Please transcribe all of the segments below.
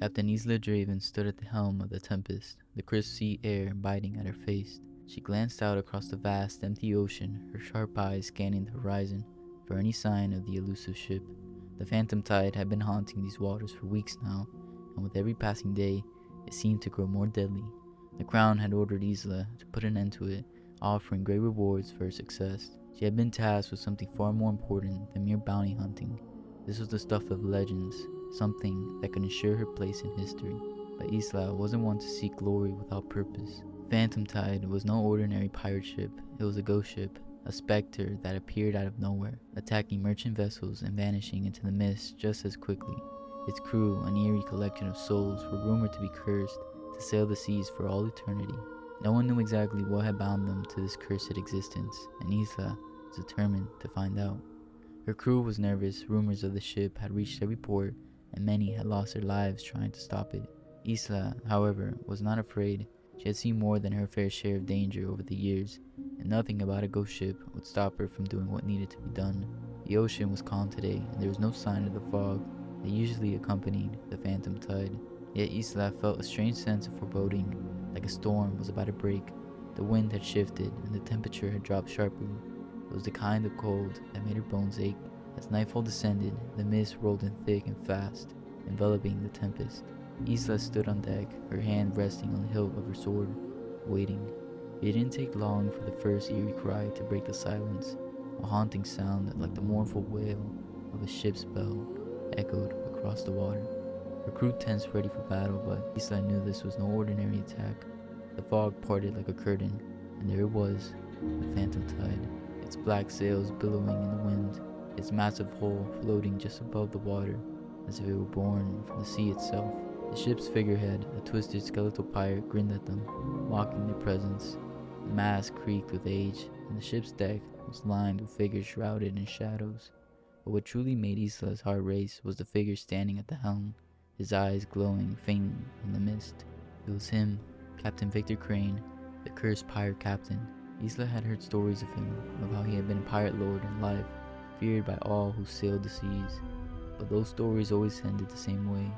Captain Isla Draven stood at the helm of the Tempest, the crisp sea air biting at her face. She glanced out across the vast, empty ocean, her sharp eyes scanning the horizon for any sign of the elusive ship. The phantom tide had been haunting these waters for weeks now, and with every passing day, it seemed to grow more deadly. The Crown had ordered Isla to put an end to it, offering great rewards for her success. She had been tasked with something far more important than mere bounty hunting. This was the stuff of legends, something that could ensure her place in history. But Isla wasn't one to seek glory without purpose. Phantom Tide was no ordinary pirate ship. It was a ghost ship, a specter that appeared out of nowhere, attacking merchant vessels and vanishing into the mist just as quickly. Its crew, an eerie collection of souls, were rumored to be cursed to sail the seas for all eternity. No one knew exactly what had bound them to this cursed existence, and Isla was determined to find out. Her crew was nervous. Rumors of the ship had reached every port, and many had lost their lives trying to stop it. Isla, however, was not afraid. She had seen more than her fair share of danger over the years, and nothing about a ghost ship would stop her from doing what needed to be done. The ocean was calm today, and there was no sign of the fog that usually accompanied the phantom tide. Yet Isla felt a strange sense of foreboding, like a storm was about to break. The wind had shifted, and the temperature had dropped sharply. It was the kind of cold that made her bones ache. As nightfall descended, the mist rolled in thick and fast, enveloping the Tempest. Isla stood on deck, her hand resting on the hilt of her sword, waiting. It didn't take long for the first eerie cry to break the silence. A haunting sound like the mournful wail of a ship's bell echoed across the water. Her crew tensed ready for battle, but Isla knew this was no ordinary attack. The fog parted like a curtain, and there it was, the phantom tide, its black sails billowing in the wind, its massive hull floating just above the water, as if it were born from the sea itself. The ship's figurehead, a twisted skeletal pirate, grinned at them, mocking their presence. The mast creaked with age, and the ship's deck was lined with figures shrouded in shadows. But what truly made Isla's heart race was the figure standing at the helm, his eyes glowing faintly in the mist. It was him, Captain Victor Crane, the cursed pirate captain. Isla had heard stories of him, of how he had been a pirate lord in life, feared by all who sailed the seas. But those stories always ended the same way,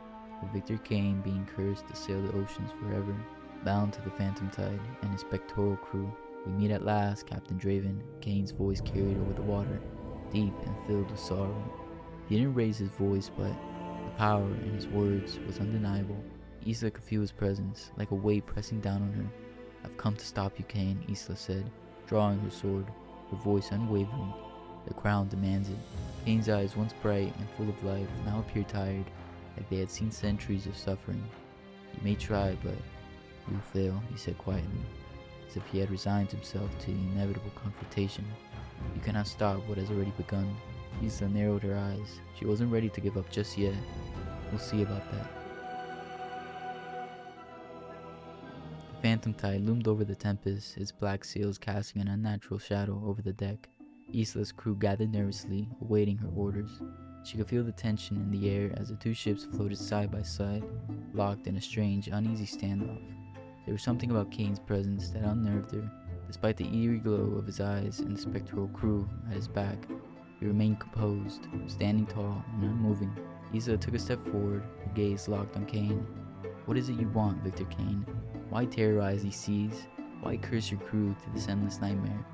with Victor Kane being cursed to sail the oceans forever, bound to the phantom tide and his spectral crew. We meet at last, Captain Draven, Kane's voice carried over the water, deep and filled with sorrow. He didn't raise his voice, but the power in his words was undeniable. Isla could feel his presence, like a weight pressing down on her. "I've come to stop you, Kane," Isla said, drawing her sword, her voice unwavering. "The crown demands it." Kane's eyes, once bright and full of life, now appeared tired, like they had seen centuries of suffering. "You may try, but you'll fail," he said quietly, as if he had resigned himself to the inevitable confrontation. "You cannot stop what has already begun." Isla narrowed her eyes. She wasn't ready to give up just yet. We'll see about that. The phantom tide loomed over the Tempest, its black sails casting an unnatural shadow over the deck. Isla's crew gathered nervously, awaiting her orders. She could feel the tension in the air as the two ships floated side by side, locked in a strange, uneasy standoff. There was something about Kane's presence that unnerved her. Despite the eerie glow of his eyes and the spectral crew at his back, he remained composed, standing tall and unmoving. Isla took a step forward, her gaze locked on Kane. "What is it you want, Victor Kane? Why terrorize these seas? Why curse your crew to this endless nightmare?"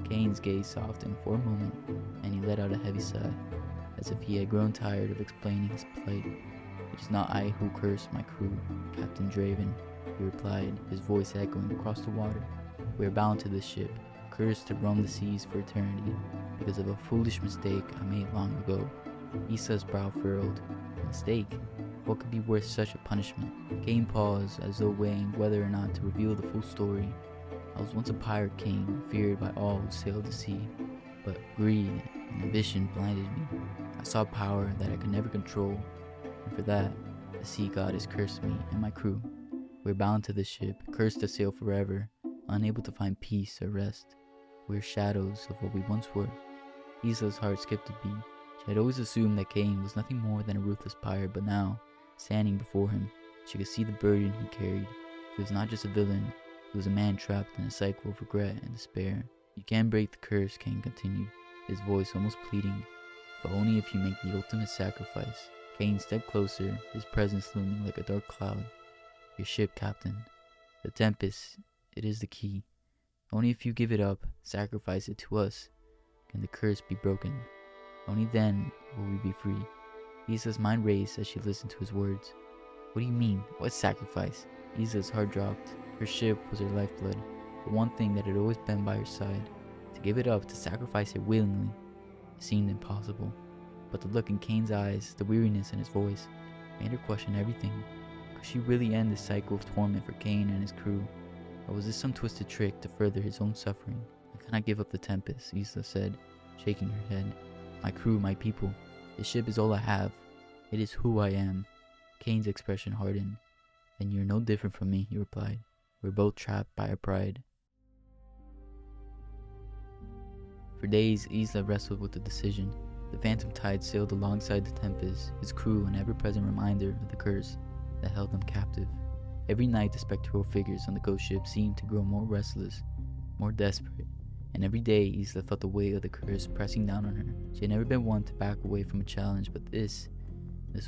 Kane's gaze softened for a moment, and he let out a heavy sigh, as if he had grown tired of explaining his plight. "It is not I who curse my crew, Captain Draven," he replied, his voice echoing across the water. "We are bound to this ship, cursed to roam the seas for eternity, because of a foolish mistake I made long ago." Isla's brow furrowed. "A mistake? What could be worth such a punishment?" Kane paused, as though weighing whether or not to reveal the full story. "I was once a pirate king, feared by all who sailed the sea, but greed and ambition blinded me. I saw power that I could never control, and for that, the sea god has cursed me and my crew. We're bound to this ship, cursed to sail forever, unable to find peace or rest. We're shadows of what we once were." Isla's heart skipped a beat. She had always assumed that Kane was nothing more than a ruthless pirate, but now, standing before him, she could see the burden he carried. He was not just a villain, he was a man trapped in a cycle of regret and despair. "You can break the curse," Kane continued, his voice almost pleading, "but only if you make the ultimate sacrifice. Kane stepped closer, his presence looming like a dark cloud. Your ship, Captain. The Tempest, it is the key. Only if you give it up, sacrifice it to us, can the curse be broken. Only then will we be free. Isa's mind raced as she listened to his words. What do you mean? What sacrifice? Isa's heart dropped. Her ship was her lifeblood, the one thing that had always been by her side. To give it up, to sacrifice it willingly, it seemed impossible. But the look in Kane's eyes, the weariness in his voice, made her question everything. Could she really end this cycle of torment for Kane and his crew? Or was this some twisted trick to further his own suffering? I cannot give up the Tempest, Isa said, shaking her head. My crew, my people. This ship is all I have. It is who I am. Kane's expression hardened. Then you're no different from me, he replied. We're both trapped by our pride. For days, Isla wrestled with the decision. The Phantom Tide sailed alongside the Tempest, his crew an ever-present reminder of the curse that held them captive. Every night, the spectral figures on the ghost ship seemed to grow more restless, more desperate, and every day Isla felt the weight of the curse pressing down on her. She had never been one to back away from a challenge, but this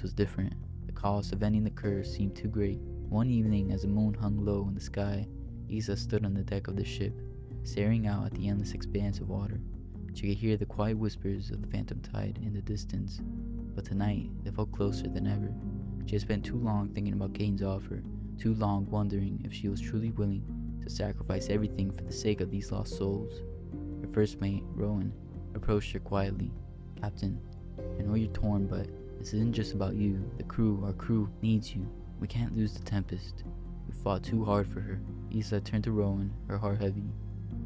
was different. The cost of ending the curse seemed too great. One evening, as the moon hung low in the sky, Isla stood on the deck of the ship, staring out at the endless expanse of water. She could hear the quiet whispers of the Phantom Tide in the distance, but tonight they felt closer than ever. She had spent too long thinking about Kane's offer, too long wondering if she was truly willing to sacrifice everything for the sake of these lost souls. Her first mate, Rowan, approached her quietly. Captain, I know you're torn, but this isn't just about you. The crew, our crew, needs you. We can't lose the Tempest. We fought too hard for her. Isla turned to Rowan, her heart heavy.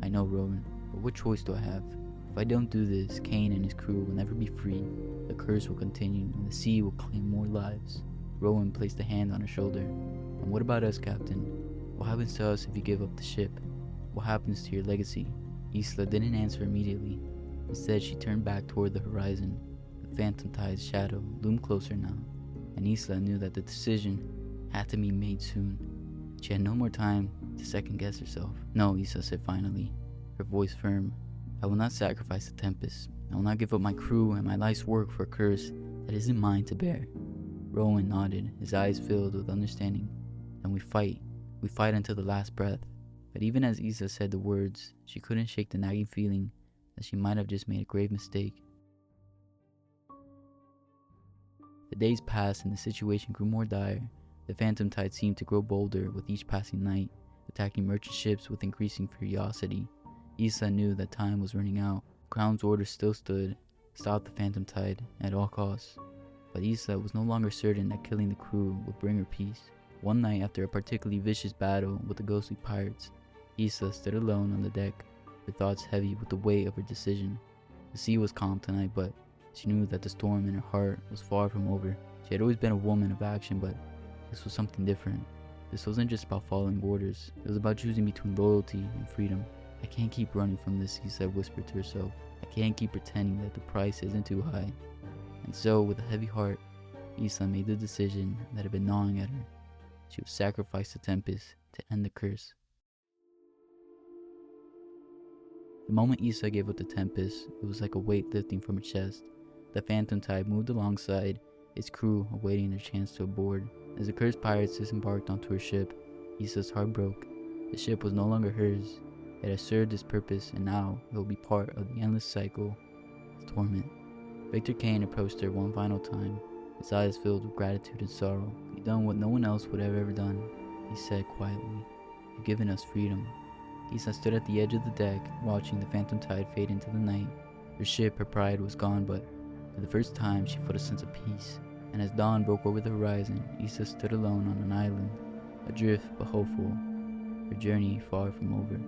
I know, Rowan, but what choice do I have? If I don't do this, Kane and his crew will never be free. The curse will continue, and the sea will claim more lives. Rowan placed a hand on her shoulder. And what about us, Captain? What happens to us if you give up the ship? What happens to your legacy? Isla didn't answer immediately. Instead, she turned back toward the horizon. The Phantom Tide's shadow loomed closer now, and Isla knew that the decision had to be made soon. She had no more time to second-guess herself. No, Isla said finally, her voice firm. I will not sacrifice the Tempest. I will not give up my crew and my life's work for a curse that isn't mine to bear. Rowan nodded, his eyes filled with understanding. And we fight. We fight until the last breath. But even as Isa said the words, she couldn't shake the nagging feeling that she might have just made a grave mistake. The days passed and the situation grew more dire. The Phantom Tide seemed to grow bolder with each passing night, attacking merchant ships with increasing ferocity. Isa knew that time was running out. Crown's orders still stood, stop the Phantom Tide at all costs. But Isa was no longer certain that killing the crew would bring her peace. One night, after a particularly vicious battle with the ghostly pirates, Isa stood alone on the deck, her thoughts heavy with the weight of her decision. The sea was calm tonight, but she knew that the storm in her heart was far from over. She had always been a woman of action, but this was something different. This wasn't just about following orders. It was about choosing between loyalty and freedom. I can't keep running from this, Isa whispered to herself. I can't keep pretending that the price isn't too high. And so, with a heavy heart, Isa made the decision that had been gnawing at her. She would sacrifice the Tempest to end the curse. The moment Isa gave up the Tempest, it was like a weight lifting from her chest. The Phantom Tide moved alongside, its crew awaiting their chance to board. As the cursed pirates disembarked onto her ship, Isa's heart broke. The ship was no longer hers. It had served its purpose, and now it would be part of the endless cycle of torment. Victor Kane approached her one final time, his eyes filled with gratitude and sorrow. You've done what no one else would have ever done, he said quietly. You've given us freedom. Isa stood at the edge of the deck, watching the Phantom Tide fade into the night. Her ship, her pride was gone, but for the first time she felt a sense of peace. And as dawn broke over the horizon, Isa stood alone on an island, adrift but hopeful, her journey far from over.